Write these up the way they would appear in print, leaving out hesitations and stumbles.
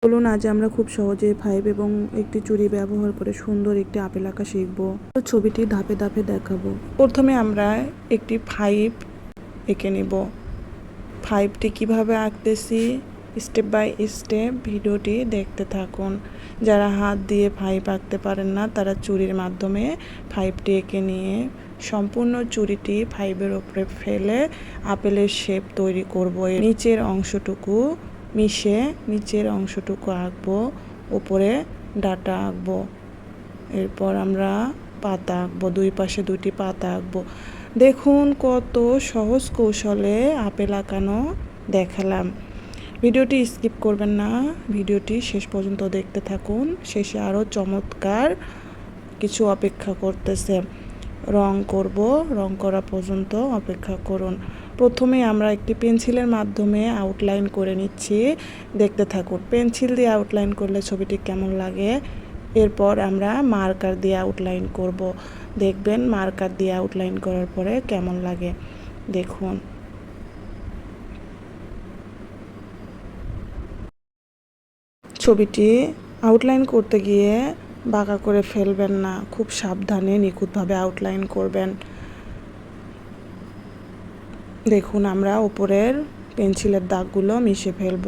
বলুন আজ আমরা খুব সহজে 5 এবং একটি চুড়ি ব্যবহার করে সুন্দর একটি আপেল আঁকা শিখব। ছবিটি ধাপে ধাপে দেখাবো। প্রথমে আমরা একটি 5 এঁকে নেব। 5টি কিভাবে আঁকতেছি স্টেপ বাই স্টেপ ভিডিওটি দেখতে থাকুন। যারা হাত দিয়ে 5 আঁকতে পারেন না তারা চুড়ির মাধ্যমে 5টি এঁকে নিয়ে সম্পূর্ণ চুড়িটি 5-এর উপরে ফেলে আপেলের শেপ তৈরি করব। নিচের অংশটুকু মিশে নিচের অংশটুকু আঁকবো, উপরে ডাটা আঁকবো। এরপর আমরা পাতা আঁকবো, দুই পাশে দুটি পাতা আঁকবো। দেখুন কত সহজ কৌশলে আপেল আঁকানো দেখালাম। ভিডিওটি স্কিপ করবেন না, ভিডিওটি শেষ পর্যন্ত দেখতে থাকুন। শেষে আরও চমৎকার কিছু অপেক্ষা করতেছে। রং করব, রং করা পর্যন্ত অপেক্ষা করুন। প্রথমে আমরা একটি পেন্সিলের মাধ্যমে আউটলাইন করে নিচ্ছি, দেখতে থাকুন। পেন্সিল দিয়ে আউটলাইন করলে ছবিটি কেমন লাগে। এরপর আমরা মার্কার দিয়ে আউটলাইন করব, দেখবেন মার্কার দিয়ে আউটলাইন করার পরে কেমন লাগে। দেখুন ছবিটি আউটলাইন করতে গিয়ে বাঁকা করে ফেলবেন না, খুব সাবধানে নিখুঁতভাবে আউটলাইন করবেন। দেখুন আমরা উপরের পেন্সিলের দাগগুলো মিশে ফেলব।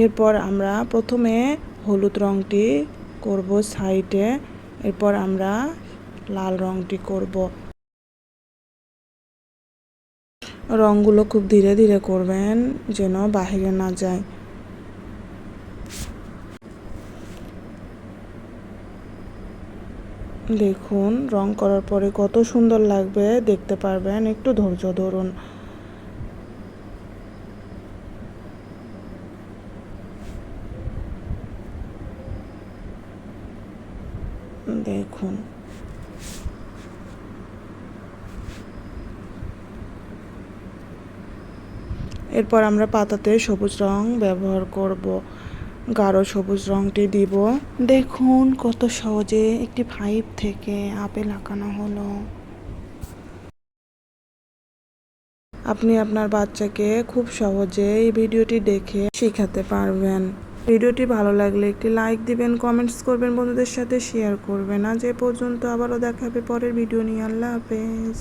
এরপর আমরা প্রথমে হলুদ রংটি করব সাইডে, এরপর আমরা লাল রংটি করব। রংগুলো খুব ধীরে ধীরে করবেন যেন বাহিরে না যায়। দেখুন রং করার পরে কত সুন্দর লাগবে দেখতে পারবেন, একটু ধৈর্য ধরুন। দেখুন এরপর আমরা পাতাতে সবুজ রং ব্যবহার করব, গাঢ় সবুজ রংটি দিব। দেখুন কত সহজে একটি 5 থেকে আপেল আঁকানো হলো। আপনি আপনার বাচ্চাকে খুব সহজে এই ভিডিওটি দেখে শেখাতে পারবেন। ভিডিওটি ভালো লাগলে একটি লাইক দিবেন, কমেন্টস করবেন, বন্ধুদের সাথে শেয়ার করবেন। আজ এ পর্যন্ত, আবারও দেখা হবে পরের ভিডিও নিয়ে। আল্লাহ হাফেজ।